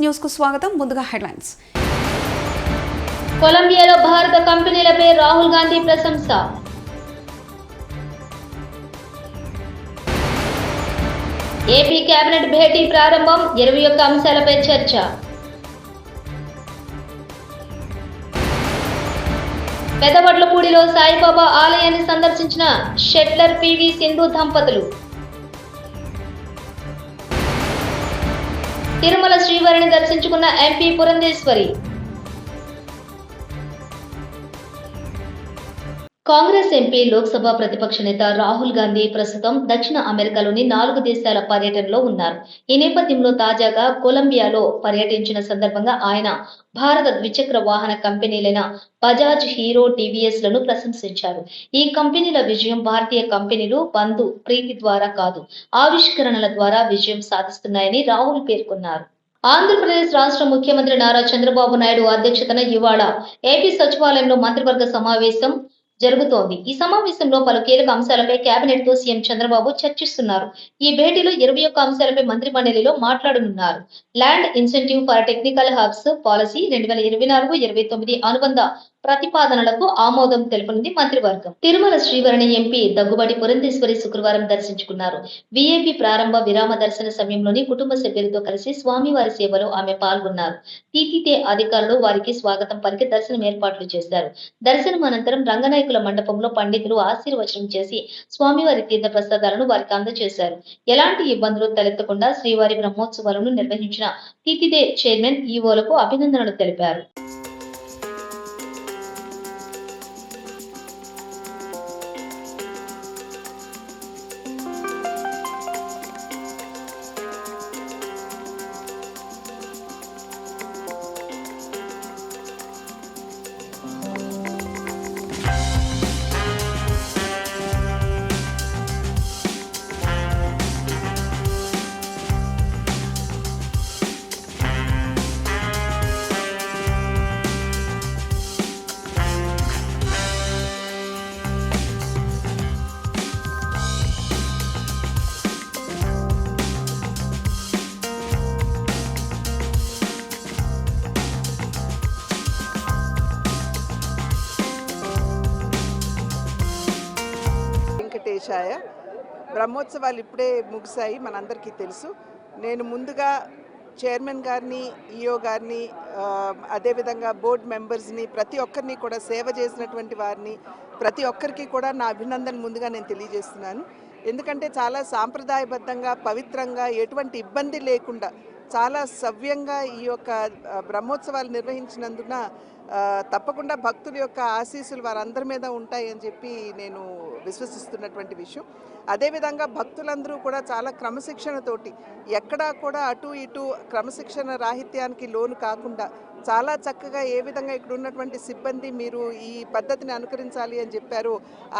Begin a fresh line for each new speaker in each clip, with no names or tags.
News కు స్వాగతం. ముందుగా హెడ్లైన్స్.
కొలంబియాలో భారత కంపెనీలపై రాహుల్ గాంధీ ప్రశంస. ఏపీ కేబినెట్ భేటీ ప్రారంభం, 21 అంశాలపై చర్చ. పెదవడ్లపూడిలో సాయిబాబా ఆలయాన్ని సందర్శించిన షెట్లర్ పివి సింధు దంపతులు. తిరుమల శ్రీవారిని దర్శించుకున్న ఎంపీ పురంధేశ్వరి. కాంగ్రెస్ ఎంపీ లోక్సభ ప్రతిపక్ష నేత రాహుల్ గాంధీ ప్రస్తుతం దక్షిణ అమెరికాలోని 4 దేశాల పర్యటనలో ఉన్నారు. ఈ నేపథ్యంలో తాజాగా కొలంబియాలో పర్యటించిన సందర్భంగా ఆయన భారత ద్విచక్ర వాహన కంపెనీలైన బజాజ్, హీరో, టీవీఎస్ లను ప్రశంసించారు. ఈ కంపెనీల విజయం భారతీయ కంపెనీలు బంధు ప్రీతి ద్వారా కాదు, ఆవిష్కరణల ద్వారా విజయం సాధిస్తున్నాయని రాహుల్ పేర్కొన్నారు. ఆంధ్రప్రదేశ్ రాష్ట్ర ముఖ్యమంత్రి నారా చంద్రబాబు నాయుడు అధ్యక్షతన ఇవాళ ఏపీ సచివాలయంలో మంత్రివర్గ సమావేశం జరుగుతోంది. ఈ సమావేశంలో పలు కీలక అంశాలపై కేబినెట్ తో సీఎం చంద్రబాబు చర్చిస్తున్నారు. ఈ భేటీలో 21 అంశాలపై మంత్రి మండలిలో మాట్లాడనున్నారు. Land incentive for technical hubs policy 2024-29 అనుబంధ ప్రతిపాదనలకు ఆమోదం తెలుపనుంది మంత్రివర్గం. తిరుమల శ్రీవారిని ఎంపీ దగ్గుబాటి పురంధేశ్వరి శుక్రవారం దర్శించుకున్నారు. వీఐపీ ప్రారంభ విరామ దర్శన సమయంలోని కుటుంబ సభ్యులతో కలిసి స్వామివారి సేవలో ఆమె పాల్గొన్నారు. టీటీడీ అధికారులు వారికి స్వాగతం పలికి దర్శనం ఏర్పాట్లు చేశారు. దర్శనం అనంతరం రంగనాయకుల మండపంలో పండితులు ఆశీర్వచనం చేసి స్వామివారి తీర్థ ప్రసాదాలను వారికి అందజేశారు. ఎలాంటి ఇబ్బందులు తలెత్తకుండా శ్రీవారి బ్రహ్మోత్సవాలను నిర్వహించిన టీటీడీ చైర్మన్ ఈవోలకు అభినందనలు తెలిపారు.
బ్రహ్మోత్సవాలు ఇప్పుడే ముగిశాయి, మనందరికీ తెలుసు. నేను ముందుగా చైర్మన్ గారిని, ఈఓ గారిని, అదేవిధంగా బోర్డ్ మెంబర్స్ని, ప్రతి ఒక్కరిని కూడా సేవ చేసినటువంటి వారిని ప్రతి ఒక్కరికి కూడా నా అభినందన ముందుగా నేను తెలియజేస్తున్నాను. ఎందుకంటే చాలా సాంప్రదాయబద్ధంగా, పవిత్రంగా, ఎటువంటి ఇబ్బంది లేకుండా చాలా సవ్యంగా ఈ యొక్క బ్రహ్మోత్సవాలు నిర్వహించినందున తప్పకుండా భక్తుల యొక్క ఆశీస్సులు వారందరి మీద ఉంటాయని చెప్పి నేను విశ్వసిస్తున్నటువంటి విషయం. అదేవిధంగా భక్తులందరూ కూడా చాలా క్రమశిక్షణతోటి, ఎక్కడా కూడా అటు ఇటు క్రమశిక్షణ రాహిత్యానికి లోను కాకుండా చాలా చక్కగా ఏ విధంగా ఇక్కడ ఉన్నటువంటి సిబ్బంది మీరు ఈ పద్ధతిని అనుకరించాలి అని చెప్పారు,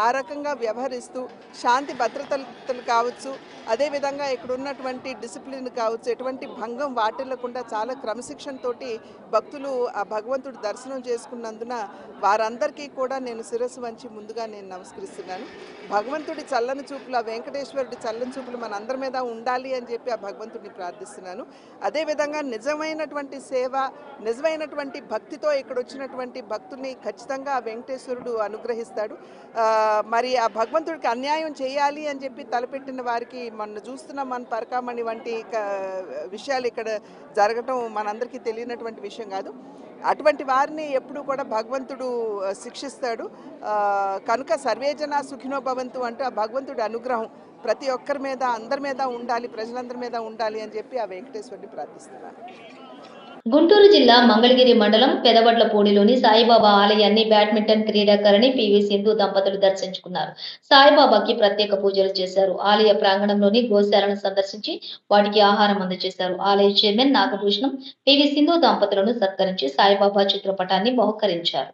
ఆ రకంగా వ్యవహరిస్తూ శాంతి భద్రతలు కావచ్చు, అదేవిధంగా ఇక్కడ ఉన్నటువంటి డిసిప్లిన్ కావచ్చు, ఎటువంటి భంగం వాటిల్లకుండా చాలా క్రమశిక్షణతోటి భక్తులు ఆ భగవంతుడి దర్శనం చేసుకున్నందున వారందరికీ కూడా నేను శిరస్సు వంచి ముందుగా నేను నమస్కరిస్తున్నాను. భగవంతుడి చల్లని చూపులు, ఆ వెంకటేశ్వరుడి చల్లని చూపులు మన అందరి మీద ఉండాలి అని చెప్పి ఆ భగవంతుడిని ప్రార్థిస్తున్నాను. అదేవిధంగా నిజమైనటువంటి సేవ, నిజమైనటువంటి భక్తితో ఇక్కడ వచ్చినటువంటి భక్తుల్ని ఖచ్చితంగా ఆ వెంకటేశ్వరుడు అనుగ్రహిస్తాడు. మరి ఆ భగవంతుడికి అన్యాయం చేయాలి అని చెప్పి తలపెట్టిన వారికి మన చూస్తున్నాం, మన పరకామణి వంటి విషయాలు ఇక్కడ జరగటం మనందరికీ తెలియనటువంటి విషయం కాదు. అటువంటి వారిని ఎప్పుడూ కూడా భగవంతుడు శిక్షిస్తాడు. కనుక సర్వేజన సుఖినో భవంతు అంటూ ఆ భగవంతుడి అనుగ్రహం ప్రతి ఒక్కరి మీద, అందరి మీద ఉండాలి, ప్రజలందరి మీద ఉండాలి అని చెప్పి ఆ వెంకటేశ్వరుని ప్రార్థిస్తున్నాను.
గుంటూరు జిల్లా మంగళగిరి మండలం పెదవడ్లపూడిలోని సాయిబాబా ఆలయాన్ని బ్యాడ్మింటన్ క్రీడాకారిణి పివి సింధు దంపతులు దర్శించుకున్నారు. సాయిబాబాకి ప్రత్యేక పూజలు చేశారు. ఆలయ ప్రాంగణంలోని గోశాలను సందర్శించి వాటికి ఆహారం అందజేశారు. ఆలయ చైర్మన్ నాగభూషణం పివి సింధు దంపతులను సత్కరించి సాయిబాబా చిత్రపటాన్ని బహుకరించారు.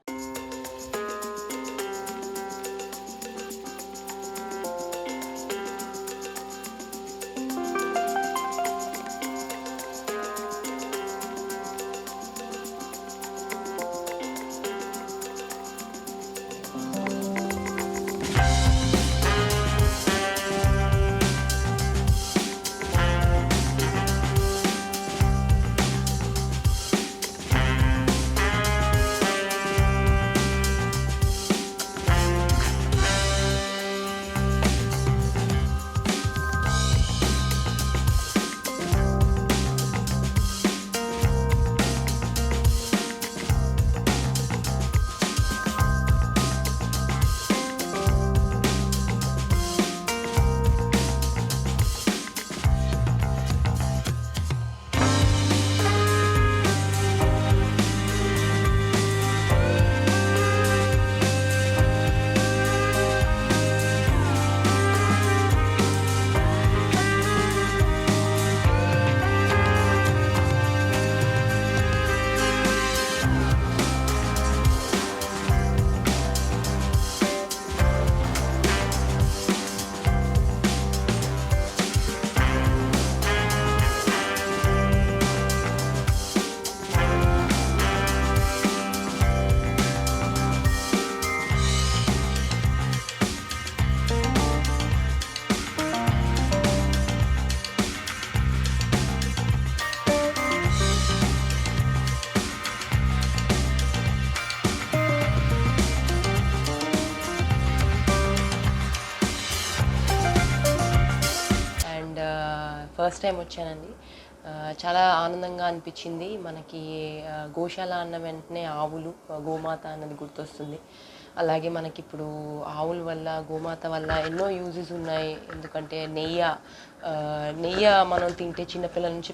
ఫస్ట్ టైం వచ్చానండి. చాలా ఆనందంగా అనిపించింది. మనకి గోశాల అన్న వెంటనే ఆవులు, గోమాత అన్నది గుర్తొస్తుంది. అలాగే మనకిప్పుడు ఆవుల వల్ల, గోమాత వల్ల ఎన్నో యూజెస్ ఉన్నాయి. ఎందుకంటే నెయ్యి మనం తింటే చిన్నపిల్లల నుంచి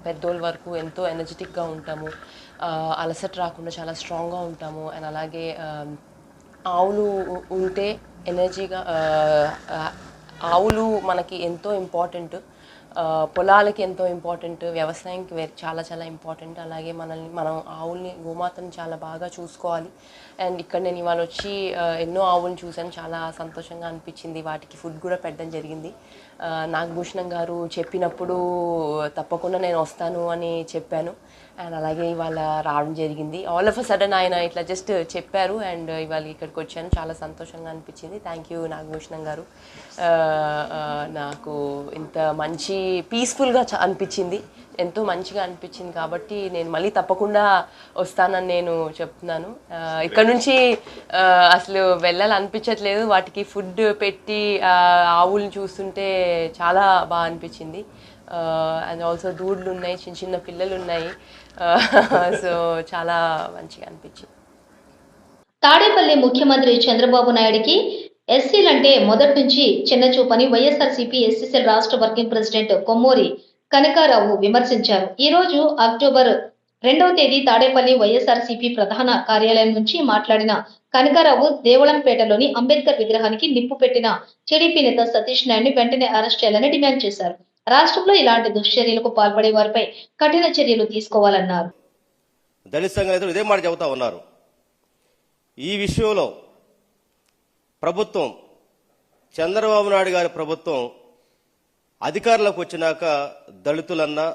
పెద్దోళ్ళ వరకు ఎంతో ఎనర్జెటిక్గా ఉంటాము. అలసట రాకుండా చాలా స్ట్రాంగ్గా ఉంటాము. అండ్ అలాగే ఆవులు ఉంటే ఎనర్జీగా, ఆవులు మనకి ఎంతో ఇంపార్టెంట్, పొలాలకి ఎంతో ఇంపార్టెంట్, వ్యవసాయంకి చాలా చాలా ఇంపార్టెంట్. అలాగే మనం ఆవుల్ని, గోమాతను చాలా బాగా చూసుకోవాలి. అండ్ ఇక్కడ నేను ఇవాళ వచ్చి ఎన్నో ఆవులను చూశాను. చాలా సంతోషంగా అనిపించింది. వాటికి ఫుడ్ కూడా పెట్టడం జరిగింది. నాగభూషణం గారు చెప్పినప్పుడు తప్పకుండా నేను వస్తాను అని చెప్పాను. అండ్ అలాగే ఇవాళ రావడం జరిగింది. ఆల్ ఆఫ్ అ సడన్ ఆయన ఇట్లా జస్ట్ చెప్పారు అండ్ ఇవాళ ఇక్కడికి వచ్చాను. చాలా సంతోషంగా అనిపించింది. థ్యాంక్ యూ నాగభూషణం గారు. నాకు ఇంత మంచి పీస్ఫుల్గా అనిపించింది, ఎంతో మంచిగా అనిపించింది. కాబట్టి నేను మళ్ళీ తప్పకుండా వస్తానని నేను చెప్తున్నాను. ఇక్కడ నుంచి అసలు వెళ్ళాలనిపించట్లేదు. వాటికి ఫుడ్ పెట్టి ఆవులను చూస్తుంటే చాలా బాగా అనిపించింది. అండ్ ఆల్సో దూడలు ఉన్నాయి, చిన్న చిన్న పిల్లలు ఉన్నాయి. సో చాలా మంచిగా అనిపించింది.
తాడేపల్లి ముఖ్యమంత్రి చంద్రబాబు నాయుడికి ఎస్సీలంటే మొదటి నుంచి చిన్నచూపని వైఎస్ఆర్సీపీ ఎస్సీసీఎల్ రాష్ట్ర వర్కింగ్ ప్రెసిడెంట్ కొమ్మూరి కనకారావు విమర్శించారు. ఈ రోజు అక్టోబర్ 2వ తేదీ తాడేపల్లి వైఎస్ఆర్సీపీ ప్రధాన కార్యాలయం నుంచి మాట్లాడిన కనకారావు దేవళంపేటలోని అంబేద్కర్ విగ్రహానికి నిప్పు పెట్టిన టీడీపీ నేత సతీష్ నాయుడిని వెంటనే అరెస్ట్ చేయాలని డిమాండ్ చేశారు. రాష్ట్రంలో ఇలాంటి దుశ్చర్యలకు పాల్పడే వారిపై కఠిన చర్యలు తీసుకోవాలన్నారు.
దళిత సంఘాలు ఇదే మాట చెబుతా ఉన్నారు. ఈ విషయంలో ప్రభుత్వం, చంద్రబాబు నాయుడు గారి ప్రభుత్వం అధికారంలోకి వచ్చినాక దళితులన్నా,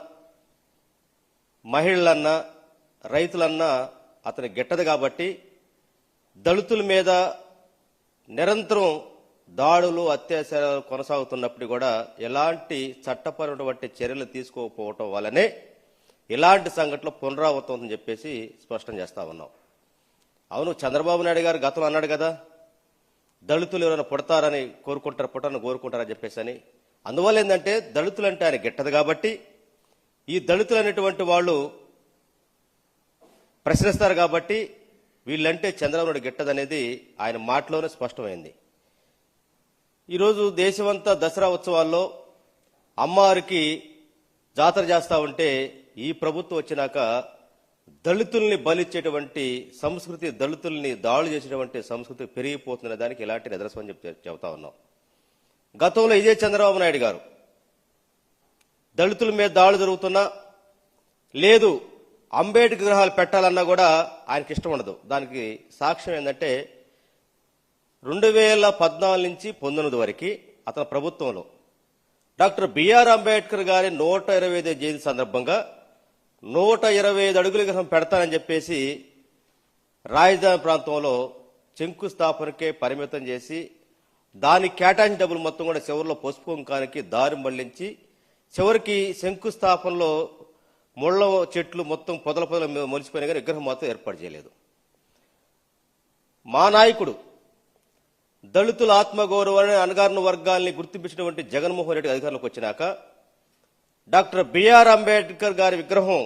మహిళలన్నా, రైతులన్నా అతని గిట్టదు. కాబట్టి దళితుల మీద నిరంతరం దాడులు, అత్యాచారాలు కొనసాగుతున్నప్పుడు కూడా ఎలాంటి చట్టపరమైనటువంటి చర్యలు తీసుకోకపోవటం వల్లనే ఇలాంటి సంఘటనలు పునరావృతం చెప్పేసి స్పష్టం చేస్తా ఉన్నాం. అవును, చంద్రబాబు నాయుడు గారు గతంలో అన్నాడు కదా, దళితులు ఎవరైనా పుడతారని కోరుకుంటారని చెప్పేసి అని. అందువల్ల ఏంటంటే దళితులు అంటే ఆయన గిట్టదు. కాబట్టి ఈ దళితులు అనేటువంటి వాళ్ళు ప్రశ్నిస్తారు. కాబట్టి వీళ్ళంటే చంద్రబాబు నాయుడు గిట్టదనేది ఆయన మాటలోనే స్పష్టమైంది. ఈరోజు దేశమంతా దసరా ఉత్సవాల్లో అమ్మవారికి జాతర చేస్తా ఉంటే ఈ ప్రభుత్వం వచ్చినాక దళితుల్ని బలిచ్చేటువంటి సంస్కృతి, దళితుల్ని దాడులు చేసేటువంటి సంస్కృతి పెరిగిపోతున్న దానికి ఇలాంటి నిదర్శనం చెబుతా ఉన్నాం. గతంలో ఇదే చంద్రబాబు నాయుడు గారు దళితుల మీద దాడులు జరుగుతున్నా, లేదు అంబేద్కర్ విగ్రహాలు పెట్టాలన్నా కూడా ఆయనకి ఇష్టం ఉండదు. దానికి సాక్ష్యం ఏంటంటే 2014 నుంచి 19 వరకు అతని ప్రభుత్వంలో డాక్టర్ బిఆర్ అంబేద్కర్ గారి 125వ జయంతి సందర్భంగా 125 అడుగుల విగ్రహం పెడతానని చెప్పేసి రాజధాని ప్రాంతంలో శంకుస్థాపనకే పరిమితం చేసి దానికి కేటాయించిన డబ్బులు మొత్తం కూడా చివరిలో పసుపు కుంకానికి దారి మళ్లించి చివరికి శంకుస్థాపనలో ముళ్ళ చెట్లు మొత్తం పొదల మొలిచిపోయినా కానీ విగ్రహం మాత్రం ఏర్పాటు చేయలేదు. మా నాయకుడు దళితుల ఆత్మగౌరవాన్ని, అణగారిన వర్గాల్ని గుర్తించినటువంటి జగన్మోహన్ రెడ్డి అధికారంలోకి వచ్చినాక డాక్టర్ బిఆర్ అంబేద్కర్ గారి విగ్రహం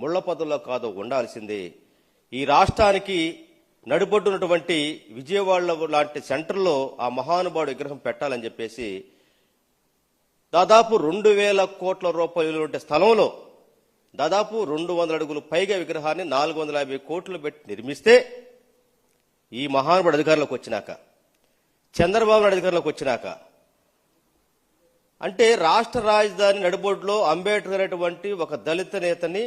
ముళ్ల పొదల్లో కాదు ఉండాల్సిందే. ఈ రాష్ట్రానికి నడిబొడ్డున్నటువంటి విజయవాడలో లాంటి సెంటర్లో ఆ మహానుభావుడు విగ్రహం పెట్టాలని చెప్పేసి దాదాపు 2,000 కోట్ల రూపాయలు ఉండే స్థలంలో దాదాపు 200 అడుగులు పైగా విగ్రహాన్ని 450 కోట్లు పెట్టి నిర్మిస్తే ఈ మహానుభావుడు అధికారంలోకి వచ్చినాక, చంద్రబాబు నాయుడు అధికారంలోకి వచ్చినాక, అంటే రాష్ట్ర రాజధాని నడిబొడ్డులో అంబేద్కర్ అనేటువంటి ఒక దళిత నేతని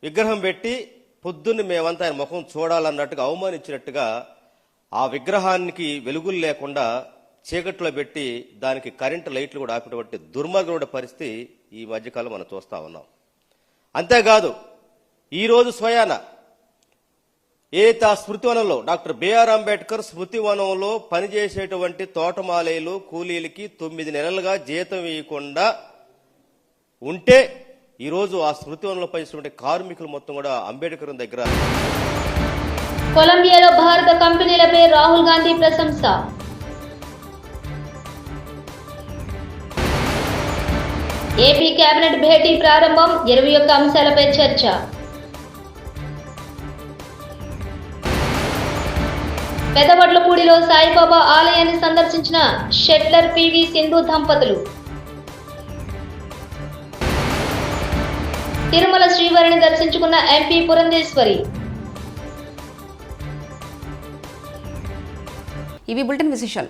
విగ్రహం పెట్టి పొద్దున్న మేమంతా ఆయన ముఖం చూడాలన్నట్టుగా అవమానించినట్టుగా ఆ విగ్రహానికి వెలుగులు లేకుండా చీకట్లో పెట్టి దానికి కరెంటు లైట్లు కూడా ఆపినటువంటి దుర్మార్గమైన పరిస్థితి ఈ మధ్యకాలం మనం చూస్తా ఉన్నాం. అంతేకాదు ఈరోజు స్వయాన ఏత స్మృతివనంలో డాక్టర్ బిఆర్ అంబేద్కర్ స్మృతివనంలో పనిచేసేటువంటి తోటమాలేలు కూలీలకి 9 నెలలుగా జీతం ఇవ్వకుండా ఉంటే ఈరోజు ఆ స్మృతివనంలో పనిచేసినటువంటి కార్మికులు మొత్తం కూడా అంబేద్కర్ దగ్గర.
కొలంబియాలో భారత కంపెనీలపై రాహుల్ గాంధీ ప్రశంస. ఏపీ కేబినెట్ భేటీ ప్రారంభం 21 అంశాలపై చర్చ. పెదవడ్లపూడిలో సాయిబాబా ఆలయాన్ని సందర్శించిన షెట్లర్ పివి సింధు దంపతులు. తిరుమల శ్రీవారిని దర్శించుకున్న ఎంపీ పురంధేశ్వరి.
ఇవి బులెటిన్ విశేషాలు.